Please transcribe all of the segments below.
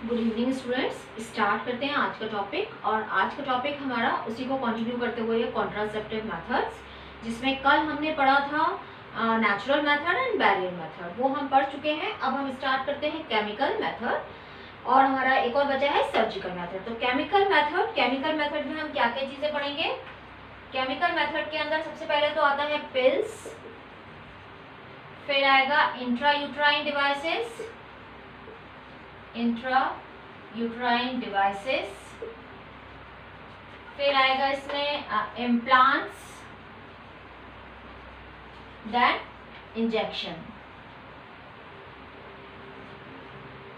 Good evening students. Start करते हैं आज का टॉपिक। और आज का टॉपिक हमारा उसी को कंटिन्यू करते हुए है कॉन्ट्रासेप्टिव मेथड्स, जिसमें कल हमने पढ़ा था natural method and barrier method, वो हम पढ़ चुके हैं। अब हम स्टार्ट करते हैं केमिकल मेथड और हमारा एक और बचा है सर्जिकल मेथड। तो केमिकल मेथड में हम क्या क्या चीज़ें पढ़ेंगे। केमिकल मेथड के अंदर सबसे पहले तो आता है पिल्स, फिर आएगा इंट्रायूट्राइन डिवाइसेस, फिर आएगा इसमें इम्प्लांट्स, देन इंजेक्शन।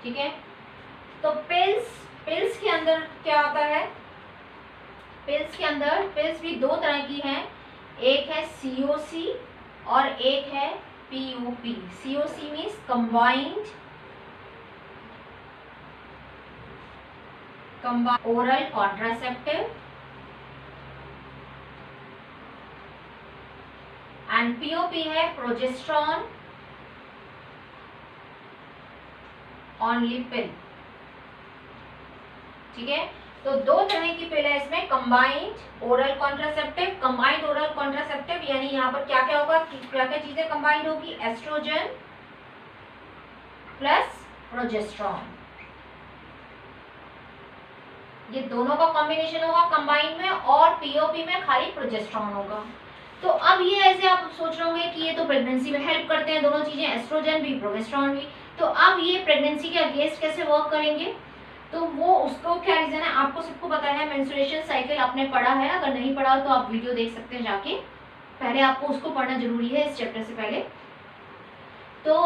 ठीक है, तो पिल्स के अंदर क्या आता है। पिल्स भी दो तरह की हैं, एक है COC और एक है PUP। COC means combined oral contraceptive and POP है प्रोजेस्टेरॉन ऑनली पिल। ठीक है, तो दो तरह की पिल है इसमें, कंबाइंड ओरल कॉन्ट्रासेप्टिव यानी यहाँ पर क्या क्या होगा, क्या क्या चीजें कंबाइंड होगी, एस्ट्रोजन प्लस प्रोजेस्टेरॉन, ये दोनों का कॉम्बिनेशन होगा कंबाइंड में, और POP में खाली प्रोजेस्टेरॉन होगा। तो अब ये ऐसे आप सोच रहे होंगे कि ये तो प्रेगनेंसी में हेल्प करते हैं दोनों चीजें, एस्ट्रोजन भी प्रोजेस्टेरॉन भी, तो अब ये प्रेगनेंसी के अगेंस्ट कैसे वर्क करेंगे। तो वो उसको क्या रीजन है, आपको सबको पता है, मेंस्ट्रुएशन साइकिल आपने पढ़ा है, अगर नहीं पढ़ा तो आप वीडियो देख सकते हैं जाके, पहले आपको उसको पढ़ना जरूरी है इस चैप्टर से पहले। तो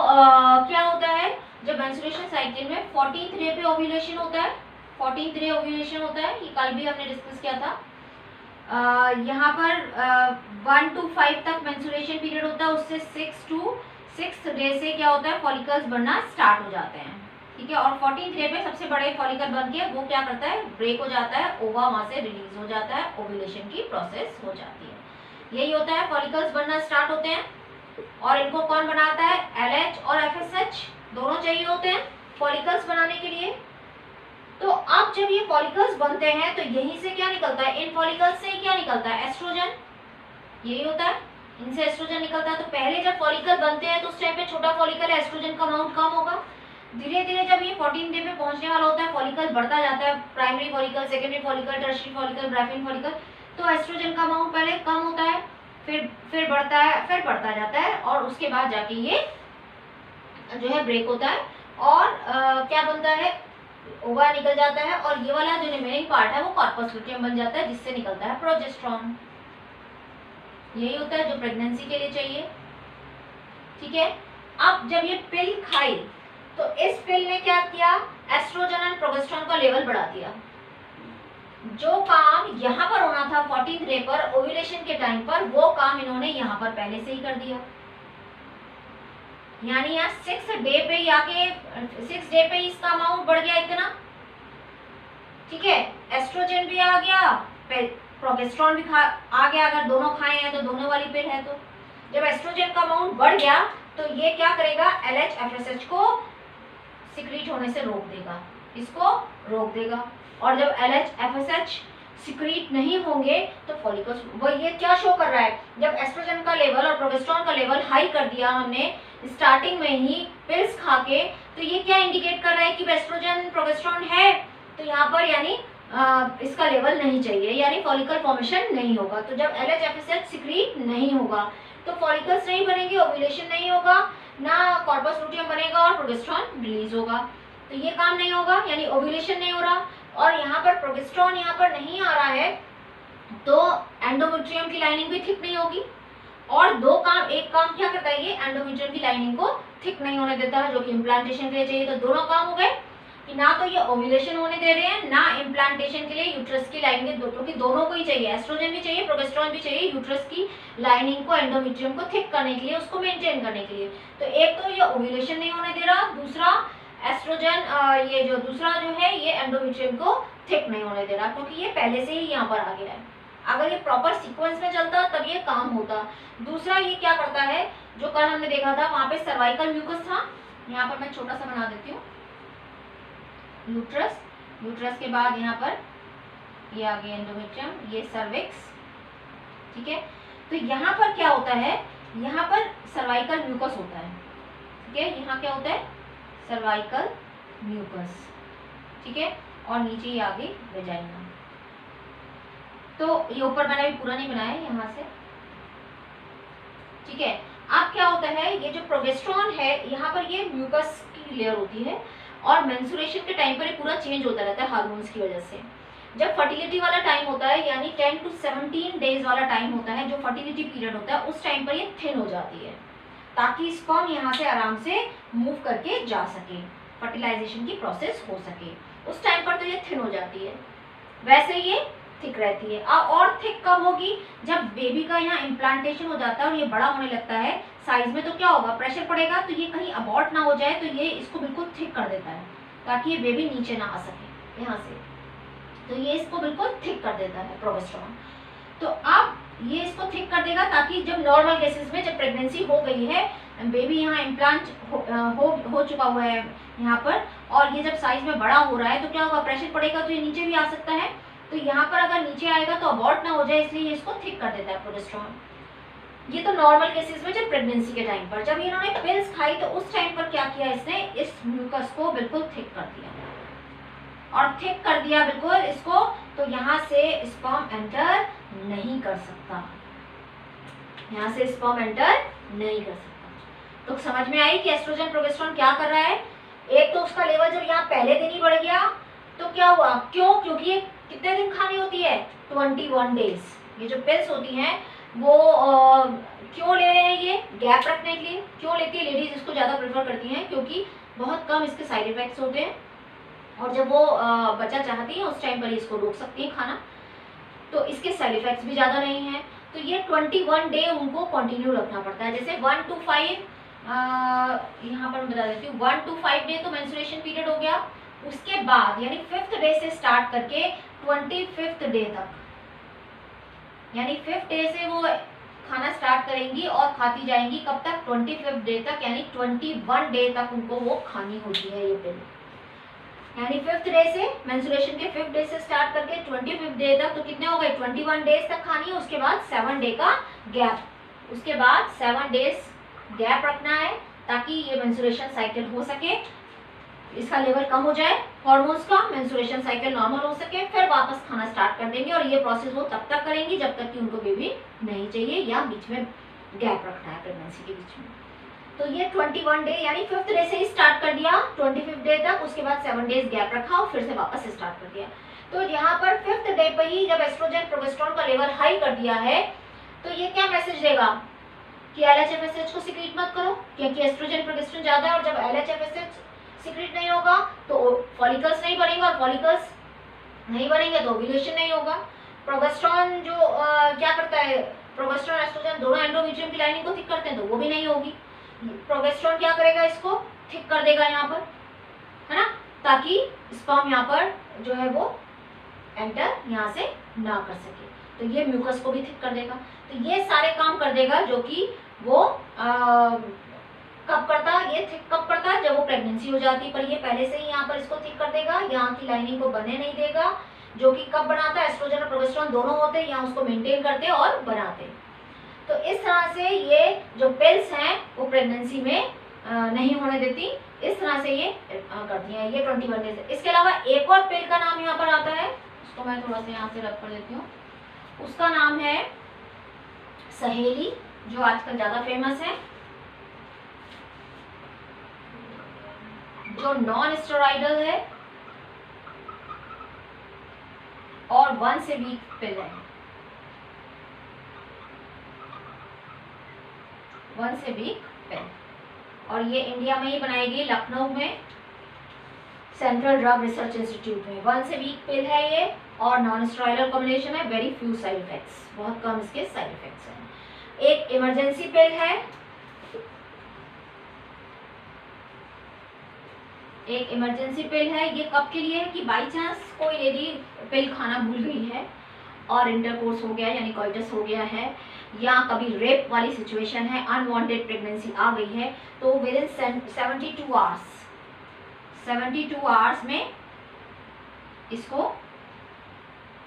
क्या होता है, जब मेंस्ट्रुएशन साइकिल में 14th डे पे ओव्यूलेशन होता है, 14th डे ओव्यूलेशन होता है, ये कल भी हमने डिस्कस किया था। यहाँ पर 1 to 5 तक मेंस्ट्रुएशन पीरियड होता है, उससे 6 डे से क्या होता है, फॉलिकल्स बनना स्टार्ट हो जाते हैं। ठीक है, और 14th डे पे सबसे बड़े फॉलिकल बन के वो क्या करता है, ब्रेक हो जाता है, ओवा वहां से रिलीज हो जाता है, ओव्यूलेशन की प्रोसेस हो जाती है। यही होता है, फॉलिकल्स बनना स्टार्ट होते हैं, और इनको कौन बनाता है, LH और FSH दोनों चाहिए होते हैं फॉलिकल्स बनाने के लिए। तो अब जब ये फॉलिकल्स बनते हैं तो यहीं से क्या निकलता है, इन फॉलिकल्स से क्या निकलता है, एस्ट्रोजन। यही होता है, इनसे एस्ट्रोजन निकलता है। तो पहले जब फॉलिकल बनते हैं तो उस टाइम पे छोटा फॉलिकल है, एस्ट्रोजन का अमाउंट कम होगा। धीरे धीरे जब ये 14 डे पे पहुंचने वाला होता है, फॉलिकल बढ़ता जाता है, primary follicle, secondary follicle, tertiary follicle, graphene follicle, तो एस्ट्रोजन का अमाउंट पहले कम होता है, फिर बढ़ता है, फिर बढ़ता जाता है, और उसके बाद जाके ये जो है ब्रेक होता है, और क्या बनता है, ओवा निकल जाता है, और ये वाला जो रिमेनिंग पार्ट है वो कॉर्पस लुटियम बन जाता है, जिससे निकलता है प्रोजेस्टेरॉन। यही होता है जो प्रेगनेंसी के लिए चाहिए। ठीक है, अब जब ये पिल खाई तो इस पिल ने क्या किया, एस्ट्रोजन एंड प्रोजेस्टेरॉन का लेवल बढ़ा दिया। जो काम यहाँ पर होना था 14th डे पर ओव्यूलेशन के टाइम पर, वो काम इन्होंने यहाँ पर पहले से ही कर दिया। यानी यहाँ 6 डे पे आके 6 डे पे इसका अमाउंट बढ़ गया इतना। ठीक है, एस्ट्रोजन भी आ गया, प्रोजेस्टेरॉन भी आ गया, अगर दोनों खाए हैं तो दोनों वाली पिल है। तो जब एस्ट्रोजन का अमाउंट बढ़ गया तो ये क्या करेगा, LH FSH को सिक्रीट होने से रोक देगा, इसको रोक देगा। और जब LH FSH सिक्रीट नहीं होंगे तो फॉलिकल्स, वो ये क्या शो कर रहा है, जब एस्ट्रोजन का लेवल और प्रोजेस्टेरॉन का लेवल हाई कर दिया हमने स्टार्टिंग में ही पिल्स खा के, तो ये क्या इंडिकेट कर रहा है कि एस्ट्रोजन प्रोजेस्टेरॉन है, तो यहाँ पर यानी इसका लेवल नहीं चाहिए, यानी फॉलिकल फॉर्मेशन नहीं होगा। तो जब LH FSH सिक्रीट नहीं होगा तो फॉलिकल्स नहीं बनेंगे, ओव्यूलेशन नहीं होगा, ना कॉर्पस लुटियम बनेगा और प्रोजेस्टेरॉन रिलीज होगा। तो ये काम नहीं होगा, यानी ओव्यूलेशन नहीं हो रहा, और यहाँ पर प्रोजेस्टेरॉन यहाँ पर नहीं आ रहा है, तो एंडोमेट्रियम की लाइनिंग भी थिक नहीं होगी। और दो काम, एक काम क्या करता है, ये एंडोमेट्रियम की लाइनिंग को थिक नहीं होने देता है, जो कि इम्प्लांटेशन के लिए चाहिए। तो दोनों काम हो गए कि ना तो ये ओव्यूलेशन होने दे रहे हैं, ना इम्प्लांटेशन के लिए यूट्रस की लाइनिंग, क्योंकि दोनों को ही चाहिए, एस्ट्रोजन भी चाहिए, प्रोजेस्टेरॉन भी चाहिए, यूट्रस की लाइनिंग को, एंडोमेट्रियम को थिक करने के लिए, उसको मेंटेन करने के लिए। तो एक तो ये ओव्यूलेशन नहीं होने दे रहा, दूसरा एस्ट्रोजन, ये जो दूसरा जो है ये एंडोमेट्रियम को थिक नहीं होने दे रहा, क्योंकि ये पहले से ही यहाँ पर आ गया है। अगर ये प्रॉपर सीक्वेंस में चलता तब ये काम होता। दूसरा ये क्या करता है, जो कल हमने देखा था, वहां पे सर्वाइकल म्यूकस था, यहाँ पर मैं छोटा सा बना देती हूँ। यूट्रस, यूट्रस के बाद यहाँ पर ये आ गया एंडोमेट्रियम, ये सर्विक्स, ठीक है। तो यहाँ पर क्या होता है, यहाँ पर सर्वाइकल म्यूकस होता है, ठीक है। यहाँ क्या होता है, सर्वाइकल म्यूकस, ठीक है। और नीचे ये आगे वेजाइना। तो ये ऊपर मैंने अभी पूरा नहीं बनाया है यहाँ से, ठीक है। अब क्या होता है, ये जो प्रोजेस्टेरॉन है यहाँ पर ये म्यूकस की लेयर होती है और मेंस्ट्रुएशन के टाइम पर ये पूरा चेंज होता रहता है हार्मोन्स की वजह से। जब फर्टिलिटी वाला टाइम होता है यानी 10 to 17 डेज वाला टाइम होता है, जो फर्टिलिटी पीरियड होता है, उस टाइम पर ये थिन हो जाती है ताकि स्पर्म यहाँ से आराम से मूव करके जा सके, फर्टिलाइजेशन की प्रोसेस हो सके। उस टाइम पर तो ये थिन हो जाती है, वैसे ये थिक रहती है। और थिक कब होगी, जब बेबी का यहाँ इम्प्लांटेशन हो जाता है और ये बड़ा होने लगता है साइज में, तो क्या होगा, प्रेशर पड़ेगा तो ये कहीं अबॉर्ट ना हो जाए, तो ये इसको बिल्कुल थिक कर देता है ताकि ये बेबी नीचे ना आ सके यहाँ से, तो ये इसको बिल्कुल थिक कर देता है प्रोजेस्टेरॉन। तो अब ये इसको थिक कर देगा ताकि जब नॉर्मल केसेस में जब प्रेगनेंसी हो गई है, बेबी यहाँ इम्प्लांट हो चुका हुआ है यहाँ पर, और ये जब साइज में बड़ा हो रहा है तो क्या होगा, प्रेशर पड़ेगा तो ये नीचे भी आ सकता है, तो यहाँ पर अगर नीचे आएगा तो अबॉर्ट ना हो जाए, इसलिए ये इसको थिक कर देता है प्रोजेस्टेरॉन। ये तो नॉर्मल केसेस में जब प्रेगनेंसी के टाइम पर। जब इन्होंने पिल्स खाई तो उस टाइम पर क्या किया, इसने इस म्यूकस को बिल्कुल थिक कर दिया, और थिक कर दिया बिल्कुल इसको, तो यहाँ से स्पर्म एंटर नहीं कर सकता, यहाँ से स्पर्म एंटर नहीं कर सकता। तो समझ में आई कि एस्ट्रोजन प्रोजेस्टेरॉन क्या कर रहा है। एक तो उसका लेवल जब यहाँ पहले दिन ही बढ़ गया तो क्या हुआ, क्यों, क्योंकि ये कितने दिन खानी होती है, 21 डेज। ये जो पिल्स होती हैं वो क्यों ले रहे हैं, ये गैप रखने के लिए। क्यों लेती है लेडीज, इसको ज़्यादा प्रेफर करती हैं क्योंकि बहुत कम इसके साइड इफेक्ट्स होते हैं, और जब वो बच्चा चाहती है उस टाइम पर इसको रोक सकती है खाना, तो इसके साइड इफेक्ट्स भी ज़्यादा नहीं हैं। तो ये 21 डे उनको कंटिन्यू रखना पड़ता है। जैसे 1 to 5 यहाँ पर मैं बता देती हूँ, 1 to 5 डे तो मेंस्ट्रुएशन पीरियड हो गया, उसके बाद यानी 5th डे से स्टार्ट करके 25th डे तक, यानी 5th डे से वो खाना स्टार्ट करेंगी और खाती जाएंगी, कब तक, 25th डे तक, यानी 21 डे तक उनको वो खानी होती है ये पिल। यानी 5th डे से, मेंस्ट्रुएशन के 5th डे से स्टार्ट करके 25th डे तक, तो कितने हो गए, 21 डेज तक खानी है। उसके बाद 7 डे का गैप, उसके बाद 7 डेज गैप रखना है ताकि ये मेंस्ट्रुएशन साइकिल हो सके, इसका लेवल कम हो जाए हार्मोन्स का, मेंस्ट्रुएशन साइकिल नॉर्मल हो सके, फिर वापस खाना स्टार्ट कर देंगे। और ये प्रोसेस वो तब तक करेंगी जब तक कि उनको बेबी नहीं चाहिए या बीच में गैप रखना है प्रेगनेंसी के बीच में। तो ये 21 डे यानी 5th डे से ही स्टार्ट कर दिया 25th डे तक, उसके बाद 7 डेज गैप रखा और फिर से वापस स्टार्ट कर दिया। तो यहाँ पर 5th डे पर ही जब एस्ट्रोजन प्रोजेस्टेरॉन का लेवल हाई कर दिया है तो ये क्या मैसेज देगा कि LHFSH को सिक्रीट मत करो, क्योंकि एस्ट्रोजन प्रोजेस्टेरॉन ज्यादा है, और जब LHFSH सिक्रीट नहीं होगा तो फॉलिकल्स नहीं बनेंगे, और फॉलिकल्स नहीं बनेंगे तो ओव्यूलेशन नहीं होगा। प्रोजेस्टेरॉन जो क्या करता है, प्रोजेस्टेरॉन एस्ट्रोजन दोनों एंडोमेट्रियम की लाइनिंग को थिक करते हैं, तो वो भी नहीं होगी। प्रोजेस्टेरॉन क्या करेगा, इसको थिक कर देगा यहाँ पर, है ना, ताकि स्पर्म यहाँ पर जो है वो एंटर यहाँ से ना कर सके। तो ये म्यूकस को भी थिक कर देगा। तो ये सारे काम कर देगा जो कि वो कब करता, ये थिक कब करता है, जब वो प्रेगनेंसी हो जाती है, पर ये पहले से ही यहाँ पर इसको थिक कर देगा, यहाँ की लाइनिंग को बनने नहीं देगा, जो कि कब बनाता है, एस्ट्रोजन और प्रोजेस्टेरॉन दोनों होते हैं, यहाँ उसको मेंटेन करते हैं और बनाते हैं। तो इस तरह से ये जो पिल्स हैं वो प्रेगनेंसी में नहीं होने देती, इस तरह से ये करती हैं। ये 21 डेज। इसके अलावा एक और पिल का नाम यहाँ पर आता है, उसको मैं थोड़ा सा यहाँ से रख कर देती हूँ, उसका नाम है सहेली, जो आजकल ज़्यादा फेमस है, जो नॉन स्टेरॉइडल है और 1 से वीक पिल है, 1 से वीक पिल, और ये इंडिया में ही बनाई गई, लखनऊ में सेंट्रल ड्रग रिसर्च इंस्टीट्यूट में। 1 से वीक पिल है ये, और नॉन स्टेरॉइडल कॉम्बिनेशन है, वेरी फ्यू साइड इफेक्ट्स, बहुत कम इसके साइड इफेक्ट्स हैं। एक इमरजेंसी पिल है, एक इमरजेंसी पिल है, ये कब के लिए है कि बाई चांस कोई लेडी पिल खाना भूल गई है और इंटरकोर्स हो गया यानी कॉइटस हो गया है, या कभी रेप वाली सिचुएशन है, अनवांटेड प्रेगनेंसी आ गई है, तो विद इन 72 आवर्स में इसको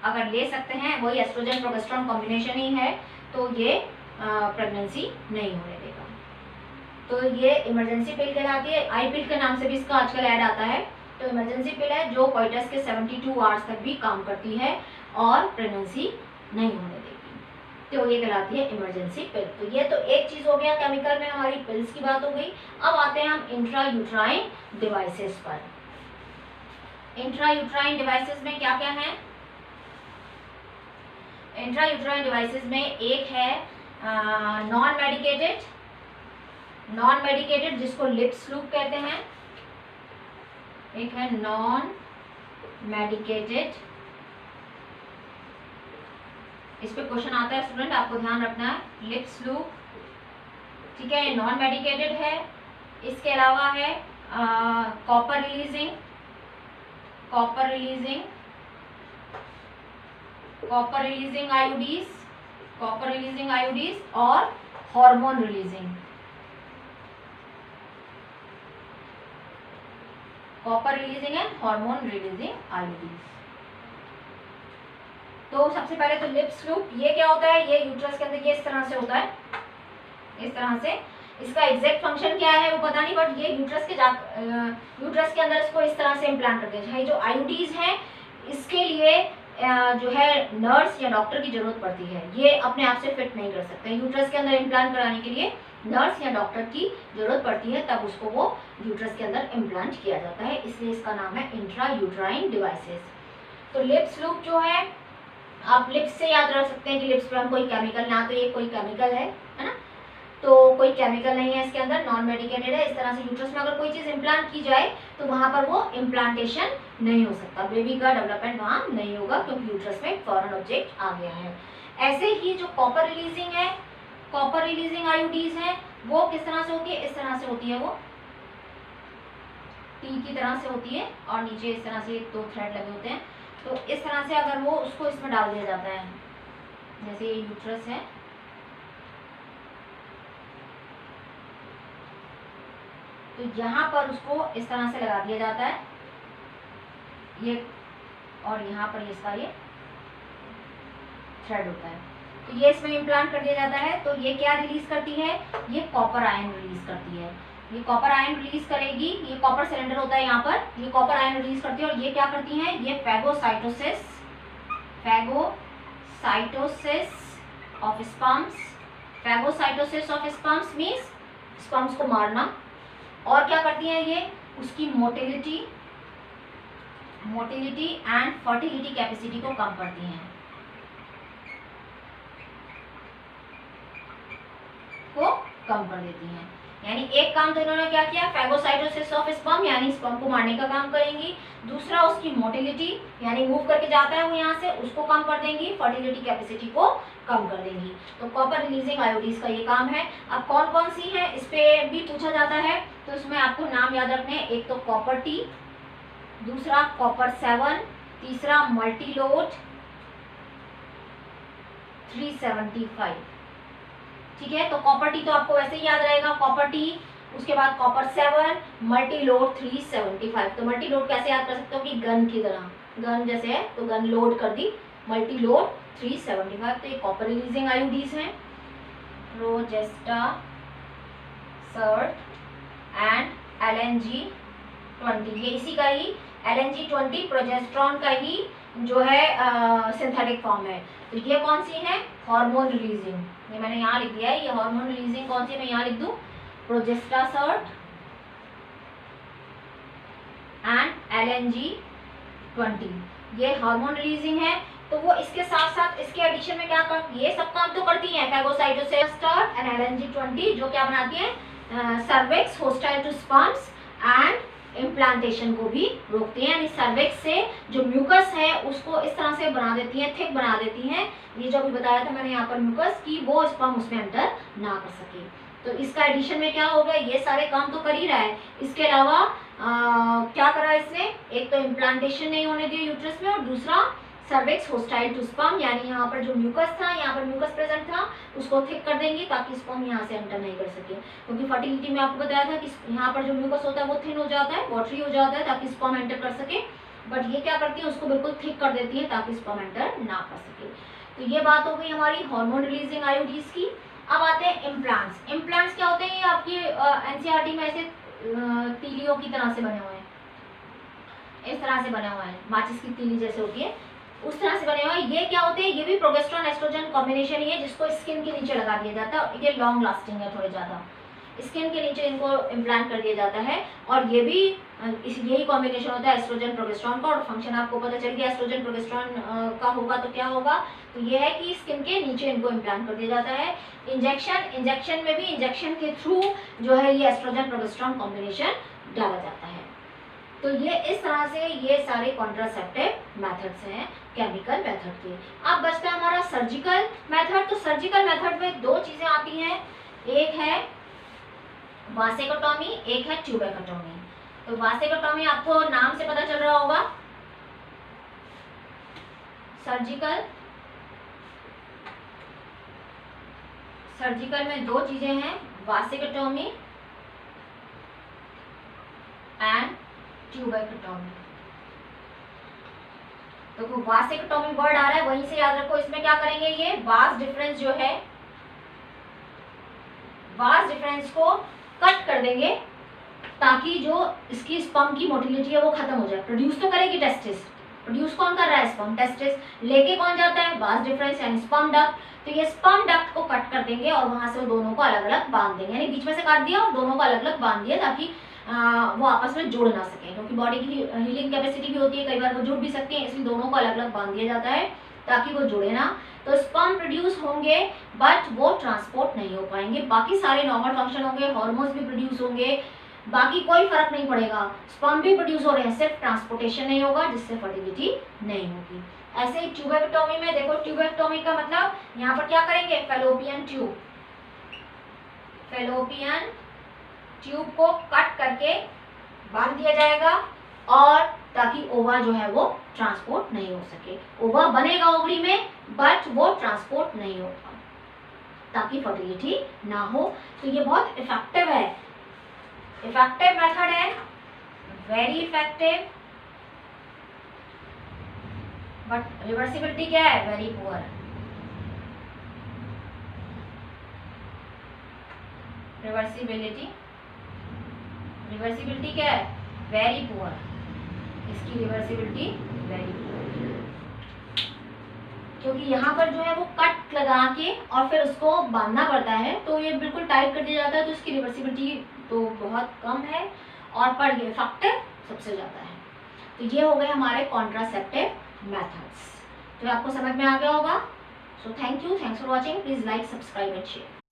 अगर ले सकते हैं, वही एस्ट्रोजन प्रोजेस्टेरॉन कॉम्बिनेशन ही है, तो ये प्रेगनेंसी नहीं होने देगा। तो ये इमरजेंसी पिल कहलाती है। आई पिल के नाम से भी इसका आजकल ऐड आता है। तो इमरजेंसी पिल है जो कोइटस के 72 आवर्स तक भी काम करती है और प्रेगनेंसी नहीं होने देगी। तो ये कहलाती है इमरजेंसी पिल। तो ये तो एक चीज़ हो गया, केमिकल में हमारी पिल्स की बात हो गई। अब आते हैं हम इंट्रा यूट्राइन डिवाइसेस पर। इंट्रा यूट्राइन डिवाइसेस में क्या क्या है? इंट्रा यूट्राइन डिवाइसेस में एक है नॉन मेडिकेटेड जिसको लिप्स लूप कहते हैं, एक है नॉन मेडिकेटेड। इस पे क्वेश्चन आता है स्टूडेंट, आपको ध्यान रखना है। लिप्स लूप, ठीक है, ये नॉन मेडिकेटेड है। इसके अलावा है कॉपर रिलीजिंग आयोडीज और hormone releasing. Copper releasing and hormone releasing IUDs. तो सबसे पहले तो लिप्स लूप, ये क्या होता है? ये यूट्रस के अंदर ये इस तरह से होता है, इस तरह से। इसका एग्जैक्ट फंक्शन क्या है वो पता नहीं, बट ये यूट्रस के अंदर इसको इस तरह से इम्प्लांट करते हैं। जो आयोडीज है इसके लिए जो है नर्स या डॉक्टर की जरूरत पड़ती है, ये अपने आप से फिट नहीं कर सकते। यूट्रस के अंदर इम्प्लांट कराने के लिए नर्स या डॉक्टर की जरूरत पड़ती है, तब उसको वो यूट्रस के अंदर इम्प्लांट किया जाता है, इसलिए इसका नाम है इंट्रा यूट्राइन डिवाइसेस। तो लिप्स लूप जो है, आप लिप्स से याद रख सकते हैं कि लिप्स पर हम कोई केमिकल, ना तो ये कोई केमिकल है ना, तो कोई केमिकल नहीं है इसके अंदर, नॉन मेडिकेटेड है। इस तरह से यूट्रस में अगर कोई चीज़ इम्प्लांट की जाए तो वहाँ पर वो इम्प्लांटेशन नहीं हो सकता, बेबी का डेवलपमेंट वहाँ नहीं होगा, क्योंकि यूट्रस में फॉरेन ऑब्जेक्ट आ गया है। ऐसे ही जो कॉपर रिलीजिंग आयोडीज है, वो किस तरह से होती है? इस तरह से होती है, वो टी की तरह से होती है और नीचे इस तरह से 2 थ्रेड लगे होते हैं। तो इस तरह से अगर वो उसको इसमें डाल दिया जाता है, जैसे ये यूट्रस है, तो यहाँ पर उसको इस तरह से लगा दिया जाता है ये, और यहाँ पर इसका ये थ्रेड होता है, तो ये इसमें इम्प्लांट कर दिया जाता है। तो ये क्या रिलीज करती है? ये कॉपर आयन रिलीज करती है। ये कॉपर आयन रिलीज करेगी, ये कॉपर सिलेंडर होता है यहाँ पर, ये कॉपर आयन रिलीज करती है। और ये क्या करती है? ये phagocytosis of sperms means sperms को मारना। और क्या करती है ये? उसकी मोटिलिटी एंड फर्टिलिटी कैपेसिटी को कम करती हैं, को कम कर देती हैं। यानी एक काम तो इन्होंने क्या किया? फैगोसाइटोसिस ऑफ स्पर्म, यानी स्पर्म को मारने का काम करेंगी। दूसरा उसकी मोटिलिटी, यानी मूव करके जाता है वो यहाँ से, उसको कम कर देंगी। फर्टिलिटी कैपेसिटी को कम कर देंगी। तो कॉपर रिलीजिंग आयोडीज का ये काम है। अब कौन कौन सी है इस पे भी पूछा जाता है, तो इसमें आपको नाम याद रखने हैं। एक तो कॉपर टी, दूसरा कॉपर 7, तीसरा मल्टीलोड 375। ठीक है, तो कॉपर टी तो आपको वैसे ही याद रहेगा, कॉपर टी, उसके बाद कॉपर 7, मल्टीलोड 375। तो मल्टीलोड कैसे याद कर सकते हो कि गन की तरह, गन जैसे है तो गन लोड कर दी, मल्टीलोड 375। तो ये कॉपर रिलीजिंग आयोडीज हैं, प्रोजेस्टा सर्ट एंड LNG-20। ये इसी का ही LNG-20 प्रोजेस्ट्रॉन का ही जो है सिंथेटिक फॉर्म है। तो ये कौन सी है? Hormone releasing. ये मैंने यहाँ लिख दिया है, ये हार्मोन रिलीजिंग कौन सी है मैं यहाँ लिख दूँ, प्रोजेस्टा सर्ट एंड LNG-20, ये हार्मोन रिलीजिंग है। तो वो इसके साथ साथ इसके एडिशन में क्या कर, ये सब काम तो करती हैं, फैगोसाइटोसिस एंड LNG-20 जो क्या बनाती है, cervix hostile to sperms and implantation को भी रोकती हैं। यानी सर्विक्स से जो म्यूकस है उसको इस तरह से बना देती हैं, थिक बना देती हैं। ये जो भी बताया था मैंने यहाँ पर म्यूकस की, वो स्पर्म उसमें एंटर ना कर सके। तो इसका एडिशन में क्या हो गया, ये सारे काम तो कर ही रहा है। इसके अलावा क्या करा इसने, एक तो इम्प्लांटेशन नहीं होने दिया यूट्रस में, और दूसरा सर्विक्स होस्टाइल टू स्पर्म, यानी यहाँ पर जो म्यूकस था, यहाँ पर म्यूकस प्रेजेंट था, उसको थिक कर देंगे ताकि स्पर्म यहाँ से एंटर नहीं कर सके। क्योंकि फर्टिलिटी में आपको बताया था कि यहाँ पर जो म्यूकस होता है वो थिन हो जाता है, वॉटरी हो जाता है, ताकि स्पर्म एंटर कर सके। बट ये क्या करती है, उसको बिल्कुल थिक कर देती है ताकि स्पर्म एंटर ना कर सके। तो ये बात हो गई हमारी हार्मोन रिलीजिंग आईयूडीज की। अब आते हैं इम्प्लांट्स। इम्प्लांट्स क्या होते हैं, ये आपकी एनसीईआरटी में ऐसे तीलियों की तरह से बने हुए हैं, इस तरह से बने हुए हैं, माचिस की तीली जैसे होती है उस तरह से बने हुए हैं। ये क्या होते हैं, ये भी प्रोजेस्टेरोन एस्ट्रोजन कॉम्बिनेशन ही है, जिसको स्किन के नीचे लगा दिया जाता है। ये लॉन्ग लास्टिंग है थोड़े ज़्यादा, स्किन के नीचे इनको इम्प्लांट कर दिया जाता है। और ये भी यही कॉम्बिनेशन होता है एस्ट्रोजन प्रोजेस्टेरोन का। और फंक्शन आपको पता चल गया एस्ट्रोजन प्रोजेस्टेरोन का होगा तो क्या होगा, तो ये है कि स्किन के नीचे इनको इम्प्लांट कर दिया जाता है। इंजेक्शन में भी इंजेक्शन के थ्रू जो है ये एस्ट्रोजन प्रोजेस्टेरोन कॉम्बिनेशन डाला जाता है। तो ये इस तरह से ये सारे कॉन्ट्रासेप्टिव मेथड्स हैं केमिकल मेथड के। अब बचता है हमारा सर्जिकल मेथड। तो सर्जिकल मेथड में दो चीजें आती हैं, एक है वासेक्टोमी, एक है ट्यूबेक्टोमी। तो वासेक्टोमी आपको नाम से पता चल रहा होगा। सर्जिकल में दो चीजें हैं, वासेक्टोमी एंड ट्यूबेक्टोमी। तो वासेक्टोमी वर्ड आ रहा है वहीं से याद रखो। इसमें क्या करेंगे, ये वास डिफरेंस जो है, वास डिफरेंस को कट कर देंगे ताकि जो इसकी स्पर्म की मोटिलिटी है वो खत्म हो जाए। प्रोड्यूस तो करेगी टेस्टिस, प्रोड्यूस कौन कर रहा है, स्पर्म। टेस्टिस लेके कौन जाता है, वास डिफरेंस यानी स्पर्म डक्ट। तो ये स्पर्म डक्ट को कट कर देंगे और वहां से वो दोनों को अलग अलग बांध देंगे, यानी बीच में से काट दिया और दोनों को अलग अलग बांध दिया ताकि वो आपस में जुड़ ना सके, क्योंकि बॉडी की हीलिंग कैपेसिटी भी होती है, कई बार वो जुड़ भी सकती है, इसलिए दोनों को अलग अलग बांध दिया जाता है ताकि वो जुड़े ना। तो स्पर्म प्रोड्यूस होंगे बट वो ट्रांसपोर्ट नहीं हो पाएंगे। बाकी सारे नॉर्मल फंक्शन होंगे, हार्मोन्स भी प्रोड्यूस होंगे, बाकी कोई फर्क नहीं पड़ेगा। स्पर्म भी प्रोड्यूस हो रहे हैं, सिर्फ ट्रांसपोर्टेशन नहीं होगा जिससे फर्टिलिटी नहीं होगी। ऐसे ही ट्यूबेक्टोमी में देखो, ट्यूबेक्टोमी का मतलब यहाँ पर क्या करेंगे, फेलोपियन ट्यूब को कट करके बांध दिया जाएगा और ताकि ओवा जो है वो ट्रांसपोर्ट नहीं हो सके। ओवा बनेगा ओवरी में बट वो ट्रांसपोर्ट नहीं होगा ताकि फर्टिलिटी ना हो। तो ये बहुत इफेक्टिव है, इफेक्टिव मेथड है, वेरी इफेक्टिव, बट रिवर्सिबिलिटी क्या है, वेरी पुअर। रिवर्सिबिलिटी क्या है, वेरी पुअर। इसकी रिवर्सिबिलिटी वेरी पुअर, क्योंकि यहाँ पर जो है वो कट लगा के और फिर उसको बांधना पड़ता है, तो ये बिल्कुल टाइट कर दिया जाता है, तो इसकी रिवर्सिबिलिटी तो बहुत कम है और पर ये इफेक्टिव सबसे ज़्यादा है। तो ये हो गए हमारे कॉन्ट्रासेप्टिव मेथड्स, तो आपको समझ में आ गया होगा। So thank you, thanks for watching, please like, subscribe and share.